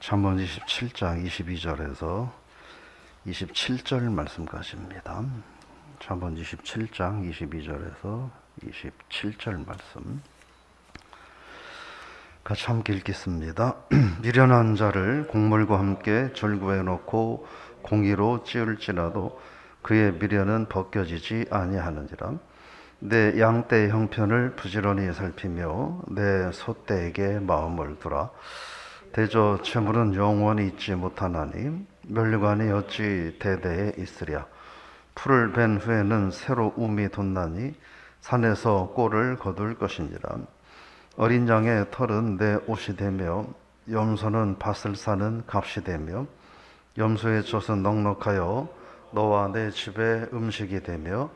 잠언 27장 22절에서 27절 말씀까지입니다. 잠언 27장 22절에서 27절 말씀 같이 함께 읽겠습니다. 미련한 자를 곡물과 함께 절구해 놓고 공의로 찌울지라도 그의 미련은 벗겨지지 아니하느니라. 내 양떼의 형편을 부지런히 살피며 내 소떼에게 마음을 두라. 대저 채물은 영원히 있지 못하나니 멸류관이 어찌 대대에 있으랴. 풀을 벤 후에는 새로 움이 돋나니 산에서 꼴을 거둘 것이니라. 어린 양의 털은 내 옷이 되며 염소는 밭을 사는 값이 되며 염소의 젖은 넉넉하여 너와 내 집의 음식이 되며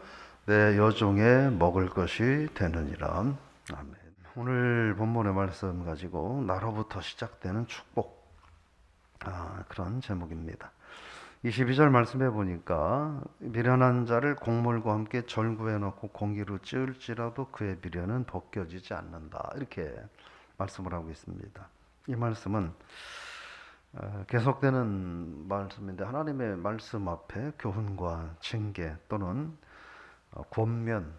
내 여종의 먹을 것이 되느니라. 아멘. 오늘 본문의 말씀 가지고 나로부터 시작되는 축복, 그런 제목입니다. 22절 말씀해 보니까 미련한 자를 곡물과 함께 절구해 놓고 공기로 찌울지라도 그의 미련은 벗겨지지 않는다, 이렇게 말씀을 하고 있습니다. 이 말씀은 계속되는 말씀인데 하나님의 말씀 앞에 교훈과 징계 또는 권면,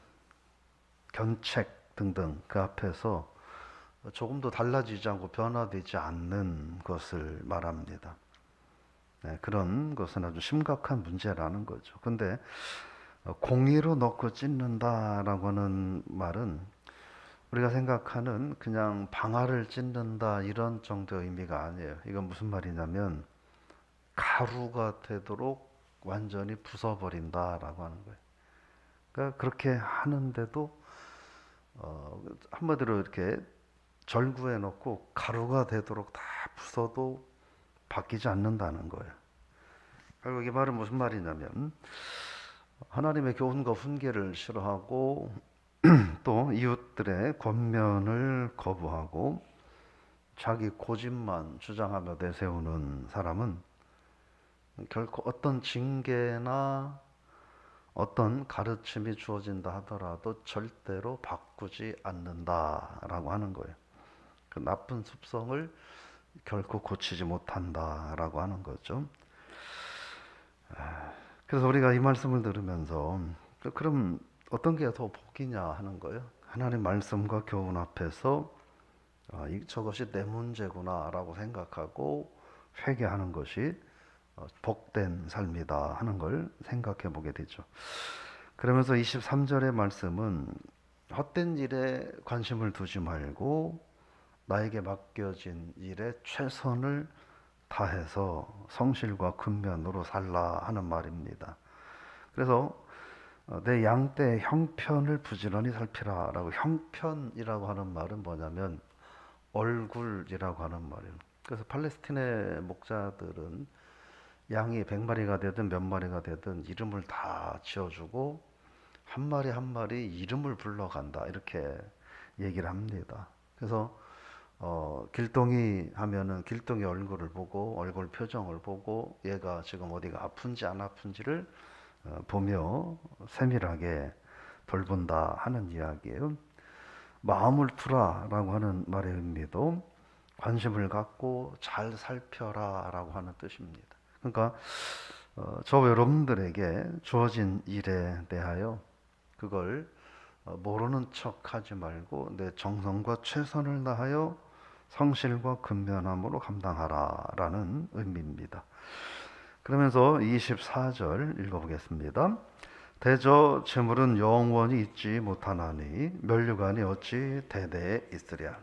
견책 등등 그 앞에서 조금도 달라지지 않고 변화되지 않는 것을 말합니다. 그런 것은 아주 심각한 문제라는 거죠. 근데 공의로 넣고 찢는다라고 하는 말은 우리가 생각하는 그냥 방아를 찢는다 이런 정도의 의미가 아니에요. 이건 무슨 말이냐면 가루가 되도록 완전히 부숴버린다라고 하는 거예요. 그러니까 그렇게 하는데도 한마디로 이렇게 절구해 놓고 가루가 되도록 다 부숴도 바뀌지 않는다는 거예요. 결국 이 말은 무슨 말이냐면 하나님의 교훈과 훈계를 싫어하고 또 이웃들의 권면을 거부하고 자기 고집만 주장하며 내세우는 사람은 결코 어떤 징계나 어떤 가르침이 주어진다 하더라도 절대로 바꾸지 않는다라고 하는 거예요. 그 나쁜 습성을 결코 고치지 못한다라고 하는 거죠. 그래서 우리가 이 말씀을 들으면서 그럼 어떤 게 더 복이냐 하는 거예요. 하나님 말씀과 교훈 앞에서 저것이 내 문제구나 라고 생각하고 회개하는 것이 복된 삶이다 하는 걸 생각해 보게 되죠. 그러면서 23절의 말씀은 헛된 일에 관심을 두지 말고 나에게 맡겨진 일에 최선을 다해서 성실과 근면으로 살라 하는 말입니다. 그래서 내 양떼의 형편을 부지런히 살피라 라고, 형편이라고 하는 말은 뭐냐면 얼굴이라고 하는 말이에요. 그래서 팔레스틴의 목자들은 양이 100마리가 되든 몇 마리가 되든 이름을 다 지어주고 한 마리 한 마리 이름을 불러간다, 이렇게 얘기를 합니다. 그래서 길동이 하면은 길동이 얼굴을 보고 얼굴 표정을 보고 얘가 지금 어디가 아픈지 안 아픈지를 보며 세밀하게 돌본다 하는 이야기예요. 마음을 두라 라고 하는 말의 의미도 관심을 갖고 잘 살펴라 라고 하는 뜻입니다. 그러니까 저 여러분들에게 주어진 일에 대하여 그걸 모르는 척 하지 말고 내 정성과 최선을 다하여 성실과 근면함으로 감당하라 라는 의미입니다. 그러면서 24절 읽어보겠습니다. 대저 재물은 영원히 있지 못하나니 멸류관이 어찌 대대에 있으랴.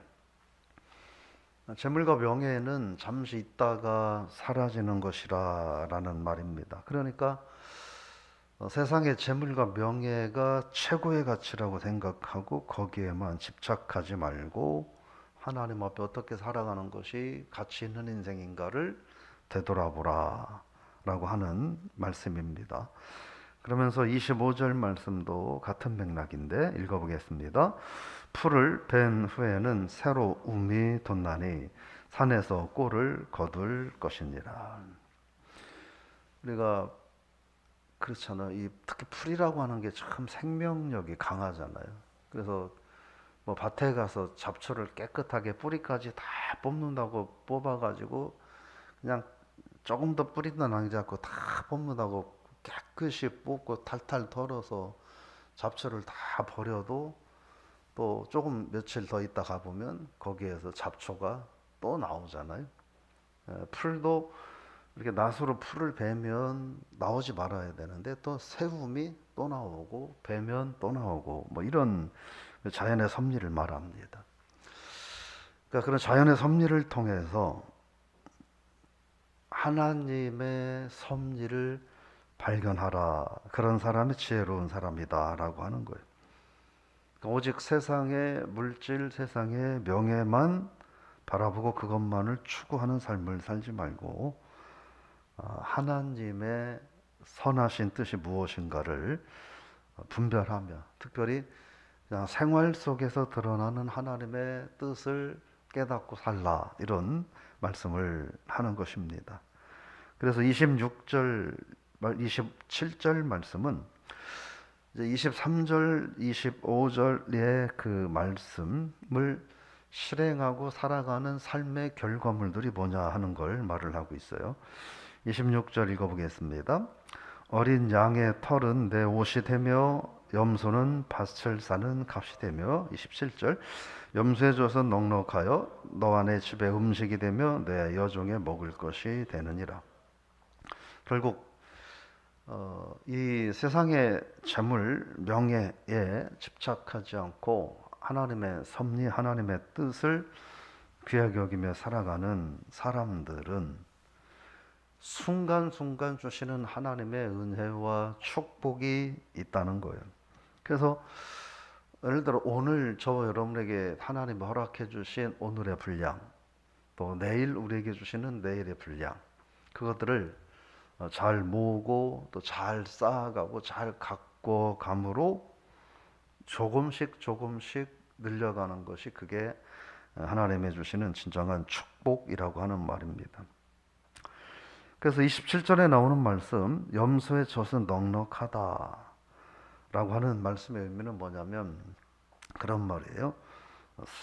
재물과 명예는 잠시 있다가 사라지는 것이라 라는 말입니다. 그러니까 세상의 재물과 명예가 최고의 가치라고 생각하고 거기에만 집착하지 말고 하나님 앞에 어떻게 살아가는 것이 가치 있는 인생인가를 되돌아보라 라고 하는 말씀입니다. 그러면서 25절 말씀도 같은 맥락인데 읽어보겠습니다. 풀을 벤 후에는 새로 움이 돋나니 산에서 꼴을 거둘 것이니라. 우리가 그렇잖아요. 특히 풀이라고 하는 게 참 생명력이 강하잖아요. 그래서 뭐 밭에 가서 잡초를 깨끗하게 뿌리까지 다 뽑는다고 뽑아가지고 그냥 조금 더 뿌리도 나지 않고 다 법문하고 깨끗이 뽑고 탈탈 털어서 잡초를 다 버려도 또 조금 며칠 더 있다 가보면 거기에서 잡초가 또 나오잖아요. 풀도 이렇게 낫으로 풀을 베면 나오지 말아야 되는데 또 새움이 또 나오고 베면 또 나오고 뭐 이런 자연의 섭리를 말합니다. 그러니까 그런 자연의 섭리를 통해서 하나님의 섭리를 발견하라. 그런 사람이 지혜로운 사람이다라고 하는 거예요. 그러니까 오직 세상의 물질, 세상의 명예만 바라보고 그것만을 추구하는 삶을 살지 말고 하나님의 선하신 뜻이 무엇인가를 분별하며 특별히 그냥 생활 속에서 드러나는 하나님의 뜻을 깨닫고 살라 이런 말씀을 하는 것입니다. 그래서 26절, 27절 말씀은 이제 23절, 25절의 그 말씀을 실행하고 살아가는 삶의 결과물들이 뭐냐 하는 걸 말을 하고 있어요. 26절 읽어보겠습니다. 어린 양의 털은 내 옷이 되며 염소는 밭을 사는 값이 되며 27절 염소의 젖은 넉넉하여 너와 내 집의 음식이 되며 내 여종의 먹을 것이 되느니라. 결국 이 세상의 재물, 명예에 집착하지 않고 하나님의 섭리, 하나님의 뜻을 귀하게 여기며 살아가는 사람들은 순간순간 주시는 하나님의 은혜와 축복이 있다는 거예요. 그래서 예를 들어 오늘 저와 여러분에게 하나님이 허락해 주신 오늘의 분량, 또 내일 우리에게 주시는 내일의 분량, 그것들을 잘 모으고 또 잘 쌓아가고 잘 갖고 감으로 조금씩 조금씩 늘려가는 것이 그게 하나님이 주시는 진정한 축복이라고 하는 말입니다. 그래서 27절에 나오는 말씀, 염소의 젖은 넉넉하다 라고 하는 말씀의 의미는 뭐냐면 그런 말이에요.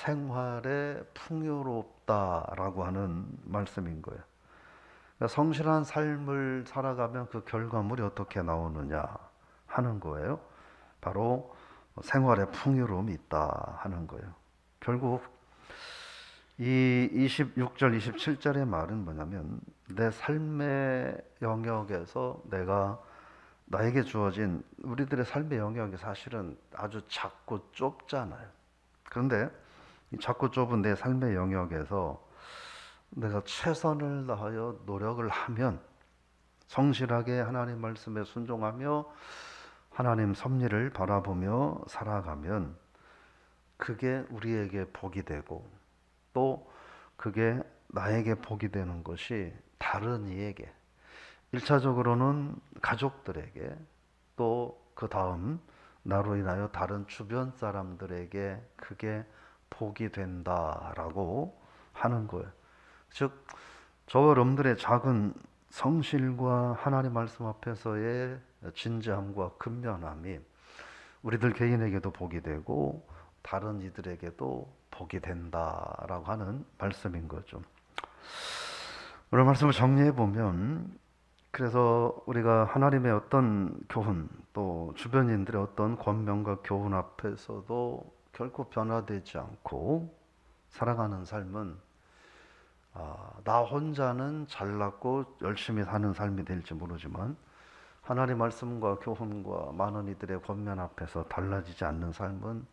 생활에 풍요롭다라고 하는 말씀인 거예요. 그러니까 성실한 삶을 살아가면 그 결과물이 어떻게 나오느냐 하는 거예요. 바로 생활에 풍요로움이 있다 하는 거예요. 결국 이 26절, 27절의 말은 뭐냐면 내 삶의 영역에서 내가 나에게 주어진 우리들의 삶의 영역이 사실은 아주 작고 좁잖아요. 그런데 이 작고 좁은 내 삶의 영역에서 내가 최선을 다하여 노력을 하면 성실하게 하나님 말씀에 순종하며 하나님 섭리를 바라보며 살아가면 그게 우리에게 복이 되고 또 그게 나에게 복이 되는 것이 다른 이에게 1차적으로는 가족들에게 또 그 다음 나로 인하여 다른 주변 사람들에게 그게 복이 된다라고 하는 거예요. 즉 저와 여러분들의 작은 성실과 하나님 말씀 앞에서의 진지함과 근면함이 우리들 개인에게도 복이 되고 다른 이들에게도 복이 된다라고 하는 말씀인 거죠. 오늘 말씀을 정리해 보면 그래서 우리가 하나님의 어떤 교훈 또 주변인들의 어떤 권면과 교훈 앞에서도 결코 변화되지 않고 살아가는 삶은 나 혼자는 잘났고 열심히 사는 삶이 될지 모르지만 하나님 말씀과 교훈과 많은 이들의 권면 앞에서 달라지지 않는 삶은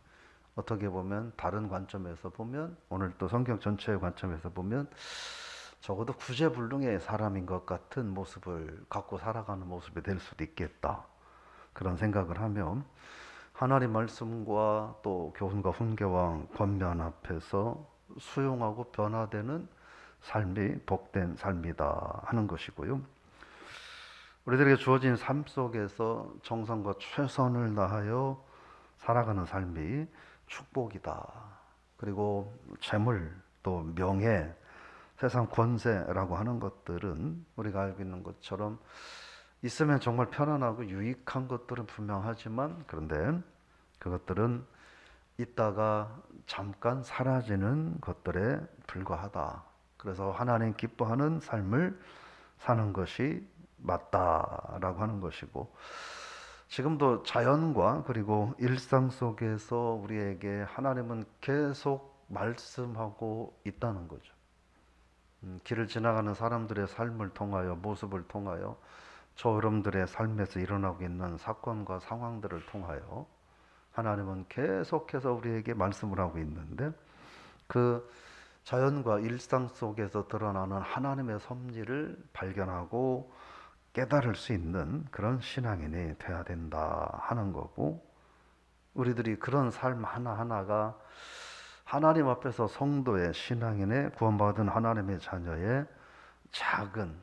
어떻게 보면 다른 관점에서 보면 오늘 또 성경 전체의 관점에서 보면 적어도 구제불능의 사람인 것 같은 모습을 갖고 살아가는 모습이 될 수도 있겠다. 그런 생각을 하면 하나님 말씀과 또 교훈과 훈계와 권면 앞에서 수용하고 변화되는 삶이 복된 삶이다 하는 것이고요. 우리들에게 주어진 삶 속에서 정성과 최선을 다하여 살아가는 삶이 축복이다. 그리고 재물 또 명예 세상 권세라고 하는 것들은 우리가 알고 있는 것처럼 있으면 정말 편안하고 유익한 것들은 분명하지만 그런데 그것들은 있다가 잠깐 사라지는 것들에 불과하다. 그래서 하나님 기뻐하는 삶을 사는 것이 맞다라고 하는 것이고, 지금도 자연과 그리고 일상 속에서 우리에게 하나님은 계속 말씀하고 있다는 거죠. 길을 지나가는 사람들의 삶을 통하여, 모습을 통하여, 저 여러분들의 삶에서 일어나고 있는 사건과 상황들을 통하여 하나님은 계속해서 우리에게 말씀을 하고 있는데, 그 자연과 일상 속에서 드러나는 하나님의 섭리를 발견하고 깨달을 수 있는 그런 신앙인이 돼야 된다 하는 거고, 우리들이 그런 삶 하나하나가 하나님 앞에서 성도의 신앙인의 구원받은 하나님의 자녀의 작은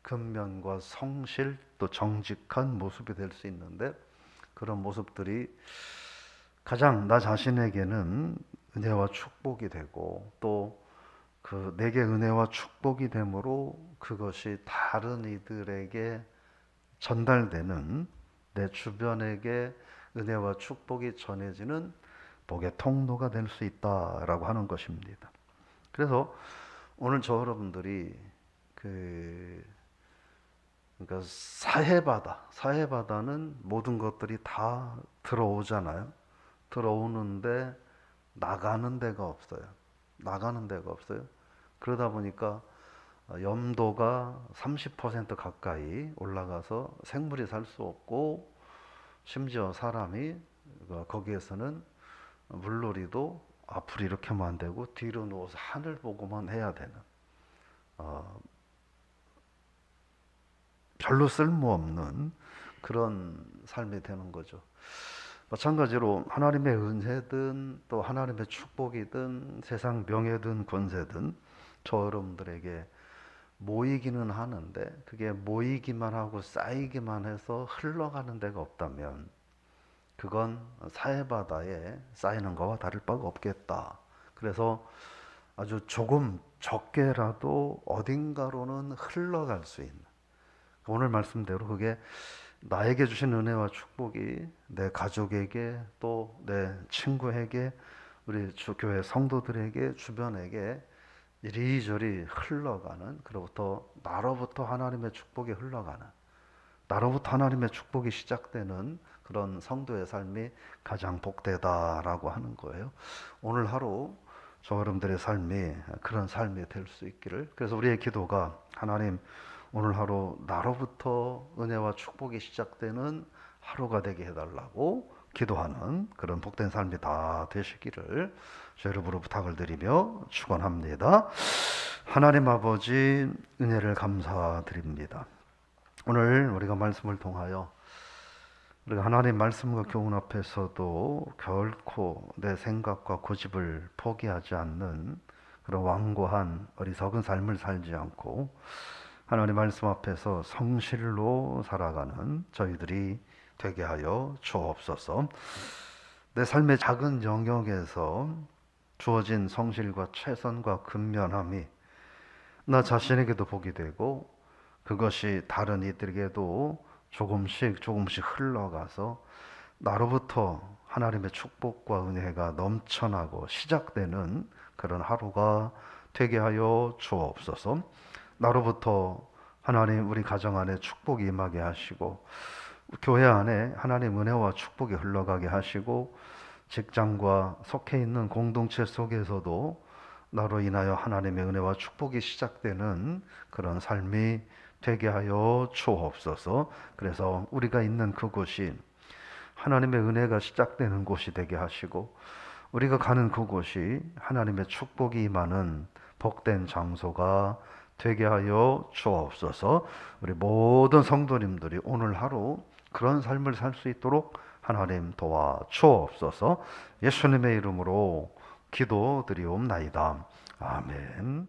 근면과 성실 또 정직한 모습이 될 수 있는데, 그런 모습들이 가장 나 자신에게는 은혜와 축복이 되고, 또 그 내게 은혜와 축복이 되므로 그것이 다른 이들에게 전달되는, 내 주변에게 은혜와 축복이 전해지는 복의 통로가 될 수 있다라고 하는 것입니다. 그래서 오늘 저 여러분들이 그러니까 사해바다는 모든 것들이 다 들어오잖아요. 들어오는데 나가는 데가 없어요. 그러다 보니까 염도가 30% 가까이 올라가서 생물이 살 수 없고, 심지어 사람이 거기에서는 물놀이도 앞으로 이렇게 하면 안 되고 뒤로 누워서 하늘 보고만 해야 되는, 별로 쓸모없는 그런 삶이 되는 거죠. 마찬가지로 하나님의 은혜든 또 하나님의 축복이든 세상 명예든 권세든 저 여러분들에게 모이기는 하는데, 그게 모이기만 하고 쌓이기만 해서 흘러가는 데가 없다면 그건 사해바다에 쌓이는 거와 다를 바가 없겠다. 그래서 아주 조금 적게라도 어딘가로는 흘러갈 수 있는, 오늘 말씀대로 그게 나에게 주신 은혜와 축복이 내 가족에게, 또 내 친구에게, 우리 교회 성도들에게, 주변에게 이리저리 흘러가는, 그로부터 나로부터 하나님의 축복이 흘러가는, 나로부터 하나님의 축복이 시작되는 그런 성도의 삶이 가장 복되다라고 하는 거예요. 오늘 하루 저 여러분들의 삶이 그런 삶이 될 수 있기를, 그래서 우리의 기도가, 하나님 오늘 하루 나로부터 은혜와 축복이 시작되는 하루가 되게 해달라고 기도하는 그런 복된 삶이 다 되시기를 여러분으로 부탁을 드리며 축원합니다. 하나님 아버지, 은혜를 감사드립니다. 오늘 우리가 말씀을 통하여 우리가 하나님 말씀과 교훈 앞에서도 결코 내 생각과 고집을 포기하지 않는 그런 완고한 어리석은 삶을 살지 않고 하나님 말씀 앞에서 성실로 살아가는 저희들이 되게 하여 주옵소서. 내 삶의 작은 영역에서 주어진 성실과 최선과 근면함이 나 자신에게도 복이 되고, 그것이 다른 이들에게도 조금씩 흘러가서 나로부터 하나님의 축복과 은혜가 넘쳐나고 시작되는 그런 하루가 되게 하여 주옵소서. 나로부터 하나님 우리 가정 안에 축복이 임하게 하시고, 교회 안에 하나님 은혜와 축복이 흘러가게 하시고, 직장과 속해 있는 공동체 속에서도 나로 인하여 하나님의 은혜와 축복이 시작되는 그런 삶이 되게 하여 주옵소서. 그래서 우리가 있는 그곳이 하나님의 은혜가 시작되는 곳이 되게 하시고, 우리가 가는 그곳이 하나님의 축복이 임하는 복된 장소가 되게 하여 주옵소서. 우리 모든 성도님들이 오늘 하루 그런 삶을 살 수 있도록 하나님 도와 주옵소서. 예수님의 이름으로 기도드리옵나이다. 아멘.